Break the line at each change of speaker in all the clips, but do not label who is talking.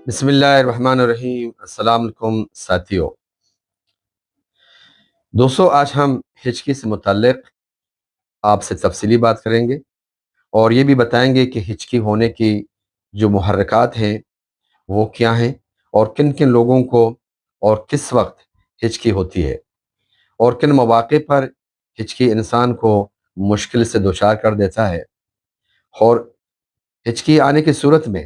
بسم اللہ الرحمن الرحیم۔ السلام علیکم ساتھیوں۔ آج ہم ہچکی سے متعلق آپ سے تفصیلی بات کریں گے اور یہ بھی بتائیں گے کہ ہچکی ہونے کی جو محرکات ہیں وہ کیا ہیں اور کن کن لوگوں کو اور کس وقت ہچکی ہوتی ہے اور کن مواقع پر ہچکی انسان کو مشکل سے دوچار کر دیتا ہے اور ہچکی آنے کی صورت میں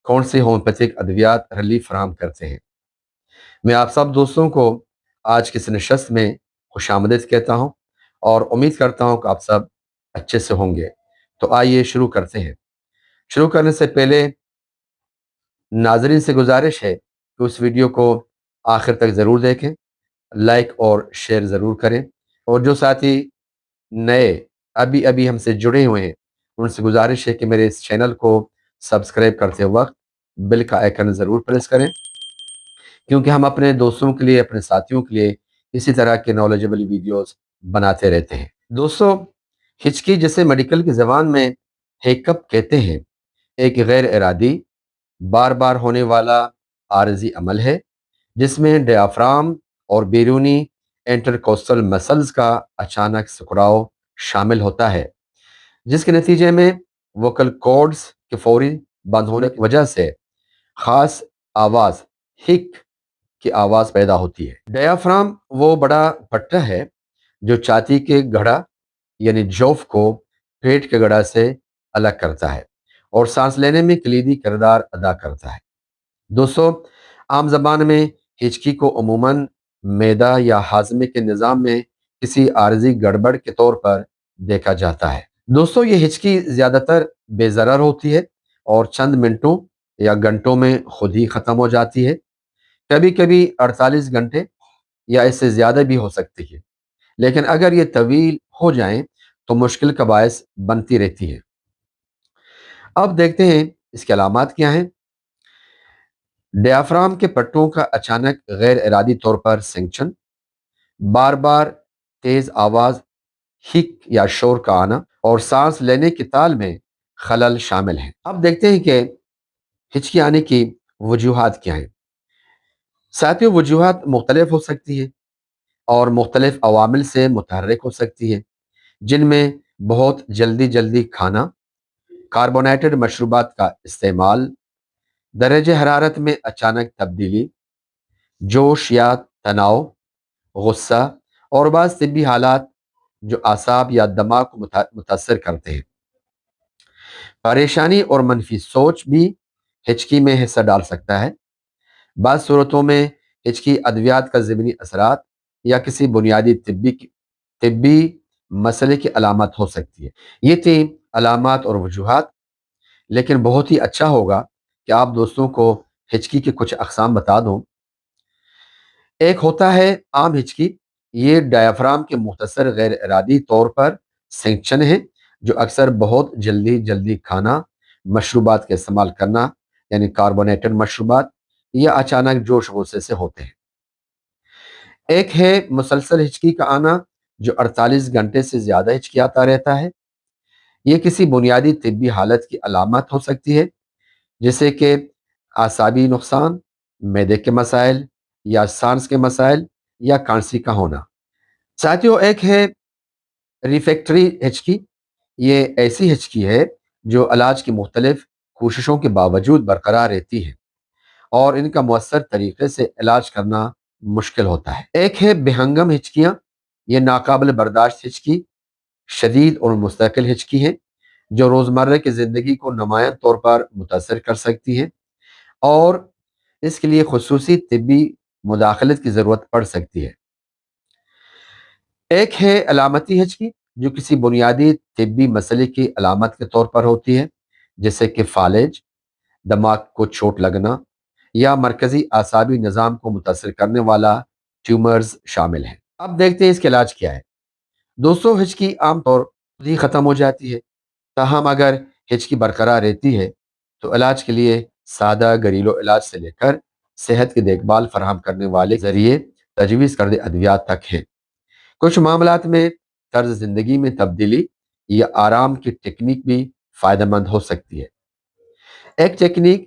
کون سی ہومیوپیتھک ادویات ریلیف فراہم کرتے ہیں۔ میں آپ سب دوستوں کو آج کی اس نشست میں خوش آمدید کہتا ہوں اور امید کرتا ہوں کہ آپ سب اچھے سے ہوں گے۔ تو آئیے شروع کرتے ہیں۔ شروع کرنے سے پہلے ناظرین سے گزارش ہے کہ اس ویڈیو کو آخر تک ضرور دیکھیں، لائک اور شیئر ضرور کریں، اور جو ساتھی نئے ابھی ہم سے جڑے ہوئے ہیں ان سے گزارش ہے کہ میرے اس چینل کو سبسکرائب کرتے وقت بیل کا آئیکن ضرور پریس کریں، کیونکہ ہم اپنے دوستوں کے لیے، اپنے ساتھیوں کے لیے اسی طرح کے نالجبل ویڈیوز بناتے رہتے ہیں۔ ہچکی جسے میڈیکل کی زبان میں ہیکپ کہتے ہیں، ایک غیر ارادی بار بار ہونے والا عارضی عمل ہے جس میں ڈیافرام اور بیرونی انٹرکوسٹل مسلز کا اچانک سکڑاؤ شامل ہوتا ہے، جس کے نتیجے میں ووکل کارڈز کے فوری بند ہونے کی وجہ سے خاص آواز ہک کی آواز پیدا ہوتی ہے۔ ڈیافرام وہ بڑا پٹا ہے جو چھاتی کے گڑھا یعنی جوف کو پیٹ کے گڑھا سے الگ کرتا ہے اور سانس لینے میں کلیدی کردار ادا کرتا ہے۔ عام زبان میں ہچکی کو عموماً معدہ یا ہاضمے کے نظام میں کسی عارضی گڑبڑ کے طور پر دیکھا جاتا ہے۔ یہ ہچکی زیادہ تر بے ضرر ہوتی ہے اور چند منٹوں یا گھنٹوں میں خود ہی ختم ہو جاتی ہے، کبھی کبھی 48 گھنٹے یا اس سے زیادہ بھی ہو سکتی ہے، لیکن اگر یہ طویل ہو جائیں تو مشکل کا باعث بنتی رہتی ہے۔ اب دیکھتے ہیں اس کے علامات کیا ہیں۔ ڈیافرام کے پٹوں کا اچانک غیر ارادی طور پر سنکشن، بار بار تیز آواز ہک یا شور کا آنا اور سانس لینے کی تال میں خلل شامل ہیں۔ اب دیکھتے ہیں کہ ہچکی آنے کی وجوہات کیا ہیں۔ ساتھیوں، وجوہات مختلف ہو سکتی ہے اور مختلف عوامل سے متحرک ہو سکتی ہے، جن میں بہت جلدی کھانا، کاربونیٹڈ مشروبات کا استعمال، درجہ حرارت میں اچانک تبدیلی، جوش یا تناؤ، غصہ اور بعض طبی حالات جو اعصاب یا دماغ کو متاثر کرتے ہیں۔ پریشانی اور منفی سوچ بھی ہچکی میں حصہ ڈال سکتا ہے۔ بعض صورتوں میں ہچکی ادویات کا ضمنی اثرات یا کسی بنیادی طبی مسئلے کی علامت ہو سکتی ہے۔ یہ تھی علامات اور وجوہات، لیکن بہت ہی اچھا ہوگا کہ آپ دوستوں کو ہچکی کے کچھ اقسام بتا دوں۔ ایک ہوتا ہے عام ہچکی، یہ ڈایافرام کے مختصر غیر ارادی طور پر سنکشن ہے جو اکثر بہت جلدی کھانا، مشروبات کا استعمال کرنا یعنی کاربونیٹڈ مشروبات یا اچانک جوش غصے سے ہوتے ہیں۔ ایک ہے مسلسل ہچکی کا آنا جو 48 گھنٹے سے زیادہ ہچکی آتا رہتا ہے۔ یہ کسی بنیادی طبی حالت کی علامت ہو سکتی ہے، جیسے کہ اعصابی نقصان، معدے کے مسائل یا سانس کے مسائل یا کھانسی کا ہونا۔ ساتھیوں، ایک ہے ریفریکٹری ہچکی۔ یہ ایسی ہچکی ہے جو علاج کی مختلف کوششوں کے باوجود برقرار رہتی ہے اور ان کا مؤثر طریقے سے علاج کرنا مشکل ہوتا ہے۔ ایک ہے بہنگم ہچکیاں۔ یہ ناقابل برداشت ہچکی، شدید اور مستقل ہچکی ہے جو روزمرہ کی زندگی کو نمایاں طور پر متاثر کر سکتی ہے اور اس کے لیے خصوصی طبی مداخلت کی ضرورت پڑ سکتی ہے۔ ایک ہے علامتی ہچکی جو کسی بنیادی طبی مسئلے کی علامت کے طور پر ہوتی ہے، جیسے کہ فالج، دماغ کو چوٹ لگنا یا مرکزی اعصابی نظام کو متاثر کرنے والا ٹیومرز شامل ہیں۔ اب دیکھتے ہیں اس کا علاج کیا ہے۔ ہچکی عام طور پر ہی ختم ہو جاتی ہے، تاہم اگر ہچکی برقرار رہتی ہے تو علاج کے لیے سادہ گھریلو علاج سے لے کر صحت کی دیکھ بھال فراہم کرنے والے ذریعے تجویز کردہ ادویات تک ہیں۔ کچھ معاملات میں طرز زندگی میں تبدیلی یا آرام کی ٹیکنیک بھی فائدہ مند ہو سکتی ہے۔ ایک ٹیکنیک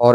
اور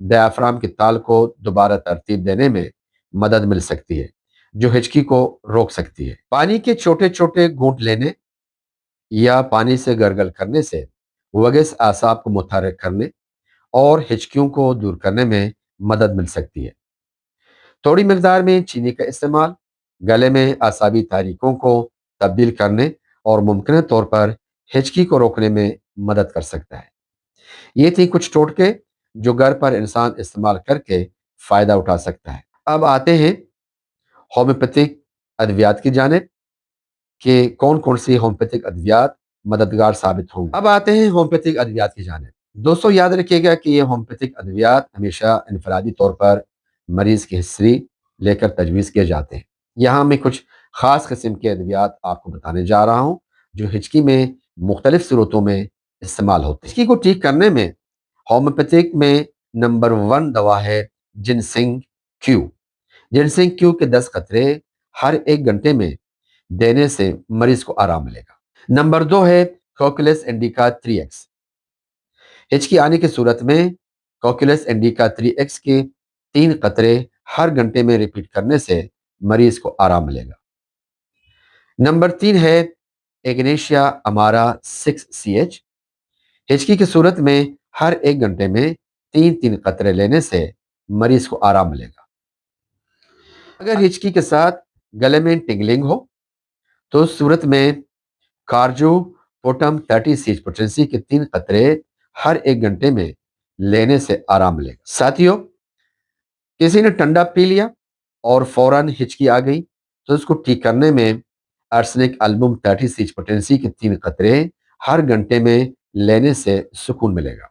ڈیافرام کی تال کو دوبارہ ترتیب دینے میں مدد مل سکتی ہے جو ہچکی کو روک سکتی ہے. پانی کے چھوٹے چھوٹے گھونٹ لینے یا پانی سے گرگل کرنے سے وگس اعصاب کو متحرک کرنے اور ہچکیوں کو دور کرنے میں مدد مل سکتی ہے. تھوڑی مقدار میں چینی کا استعمال گلے میں اعصابی تحریکوں کو تبدیل کرنے اور ممکنہ طور پر ہچکی کو روکنے میں مدد کر سکتا ہے. یہ تھی کچھ ٹوٹکے جو گھر پر انسان استعمال کر کے فائدہ اٹھا سکتا ہے. اب آتے ہیں ہومیوپیتھک ادویات کی جانب کہ کون کون سی ہومیوپیتھک ادویات مددگار ثابت ہوں گے. اب آتے ہیں ہومیوپیتھک ادویات کی جانب. دوستو یاد رکھیے گا کہ یہ ہومیوپیتھک ادویات ہمیشہ انفرادی طور پر مریض کی ہسٹری لے کر تجویز کیے جاتے ہیں. یہاں میں کچھ خاص قسم کے ادویات آپ کو بتانے جا رہا ہوں جو ہچکی میں مختلف صورتوں میں استعمال ہوتے ہیں. ہچکی کو ٹھیک کرنے میں ہومیوپیتھک میں نمبر 1 دوا ہے جنسنگ کیو. جنسنگ کیو کے 10 قطرے ہر 1 گھنٹے میں دینے سے مریض کو آرام ملے گا. نمبر 2 ہے کوکولس انڈیکا 3X. ہچکی آنے کی صورت میں کوکولس انڈیکا 3X کے 3 قطرے ہر گھنٹے میں ریپیٹ کرنے سے مریض کو آرام ملے گا. نمبر 3 ہے ایگنیشیا امارا 6CH. ہچکی کی صورت میں ہر 1 گھنٹے میں 3 قطرے لینے سے مریض کو آرام ملے گا. اگر ہچکی کے ساتھ گلے میں ٹنگلنگ ہو تو اس صورت میں کارجو پوٹم 30 پوٹنسی کے 3 قطرے ہر 1 گھنٹے میں لینے سے آرام ملے گا. ساتھیوں کسی نے ٹھنڈا پی لیا اور فوراً ہچکی آ گئی تو اس کو ٹھیک کرنے میں ارسنک البم 30 پوٹنسی کے 3 قطرے ہر گھنٹے میں لینے سے سکون ملے گا.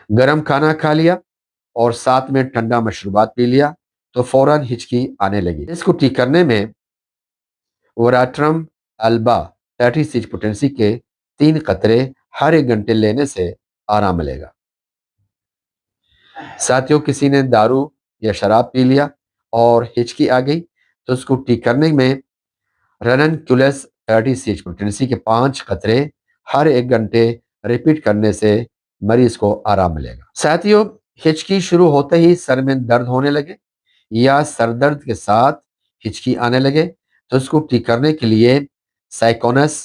گرم کھانا کھا لیا اور ساتھ میں ٹھنڈا مشروبات پی لیا تو فوراً ہچکی آنے لگی. اس کو ٹھیک کرنے میں وراٹرم البا 30 پوٹنسی کے 3 قطرے ہر 1 گھنٹے لینے سے آرام ملے گا. ساتھیوں کسی نے دارو یا شراب پی لیا اور ہچکی آ گئی تو اس کو ٹھیک کرنے میں رنن کیولس 30 پوٹنسی کے 5 قطرے ہر 1 گھنٹے ریپیٹ کرنے سے مریض کو آرام ملے گا. ساتھیوں ہچکی شروع ہوتے ہی سر میں درد ہونے لگے یا سر درد کے ساتھ ہچکی آنے لگے تو اس کو ٹھیک کرنے کے لیے سائکونس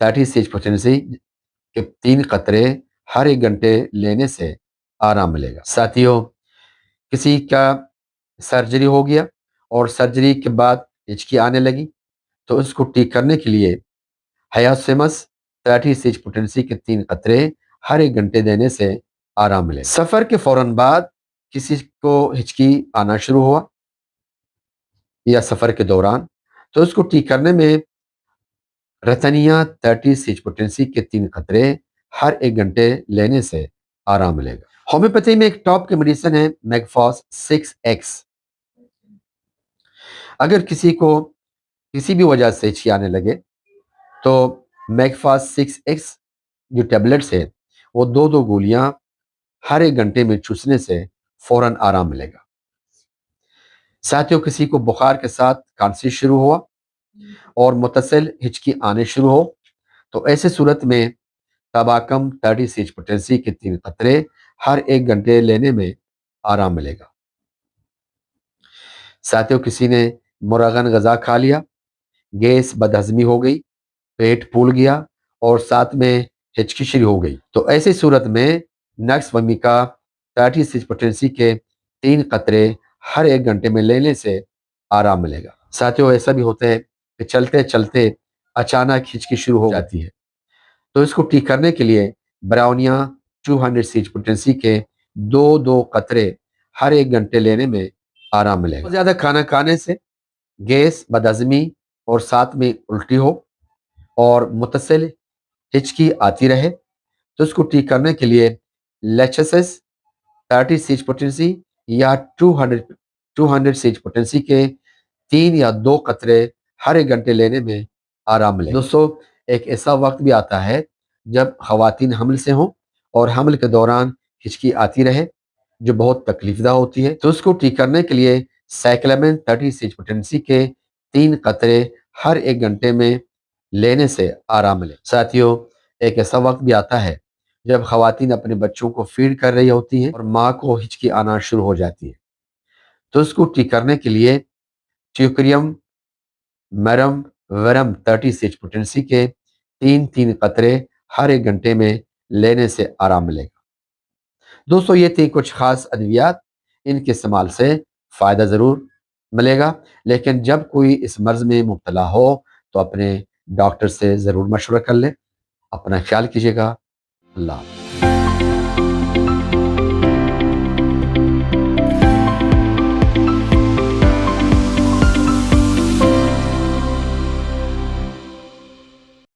30 پوٹنسی کے 3 قطرے ہر 1 گھنٹے لینے سے آرام ملے گا. ساتھیوں کسی کا سرجری ہو گیا اور سرجری کے بعد ہچکی آنے لگی تو اس کو ٹھیک کرنے کے لیے ہیاسیمس 30 پوٹنسی کے 3 قطرے ہر 1 گھنٹے دینے سے آرام ملے. سفر کے فوراً بعد کسی کو ہچکی آنا شروع ہوا یا سفر کے دوران تو اس کو ٹھیک کرنے میں رتنیا 30 پوٹنسی کے 3 قطرے ہر 1 گھنٹے لینے سے آرام ملے گا. ہومیوپیتھی میں ایک ٹاپ کی میڈیسن ہے میگفاس 6X. اگر کسی کو کسی بھی وجہ سے ہچکی آنے لگے تو میگفاس 6X جو ٹیبلٹس ہے وہ 2 گولیاں ہر 1 گھنٹے میں چوسنے سے فوراً آرام ملے گا. ساتھیوں کسی کو بخار کے ساتھ کھانسی شروع ہوا اور متصل ہچکی آنے شروع ہو تو ایسے صورت میں تباکم 30 پوٹنسی کے 3 قطرے ہر 1 گھنٹے لینے میں آرام ملے گا. ساتھیوں کسی نے مرغن غذا کھا لیا، گیس بدہضمی ہو گئی، پیٹ پھول گیا اور ساتھ میں ہچکی شروع ہو گئی تو ایسی صورت میں نکس ومیکا 30 پوٹنسی کے 3 قطرے ہر 1 گھنٹے میں لینے سے آرام ملے گا. ساتھیوں ایسا بھی ہوتا ہے کہ چلتے چلتے اچانک ہچکی شروع ہو جاتی ہے تو اس کو ٹھیک کرنے کے لیے براؤنیا 200 پوٹنسی کے 2 قطرے ہر 1 گھنٹے لینے میں آرام ملے گا. زیادہ کھانا کھانے سے گیس بدہضمی اور ساتھ میں الٹی ہو اور متصل ہچکی آتی رہے تو اس کو ٹھیک کرنے کے لیے لیچسس 30 پوٹنسی یا 200 پوٹنسی کے 3 یا 2 قطرے ہر 1 گھنٹے لینے میں آرام ملے. دوستو ایک ایسا وقت بھی آتا ہے جب خواتین حمل سے ہوں اور حمل کے دوران ہچکی آتی رہے جو بہت تکلیف دہ ہوتی ہے تو اس کو ٹھیک کرنے کے لیے سائکلامین 30 پوٹنسی کے 3 قطرے ہر 1 گھنٹے میں لینے سے آرام ملے۔ ساتھیوں، ایک ایسا وقت بھی آتا ہے جب خواتین اپنے بچوں کو فیڈ کر رہی ہوتی ہیں اور ماں کو ہچکی آنا شروع ہو جاتی ہے، تو اس کو ٹھیک کرنے کے لیے ٹیوکریم مرم ورم 36 پوٹنسی کے 3 قطرے ہر 1 گھنٹے میں لینے سے آرام ملے گا۔ دوستو، یہ تھی کچھ خاص ادویات، ان کے استعمال سے فائدہ ضرور ملے گا، لیکن جب کوئی اس مرض میں مبتلا ہو تو اپنے ڈاکٹر سے ضرور مشورہ کر لیں۔ اپنا خیال کیجیے گا۔ اللہ حافظ۔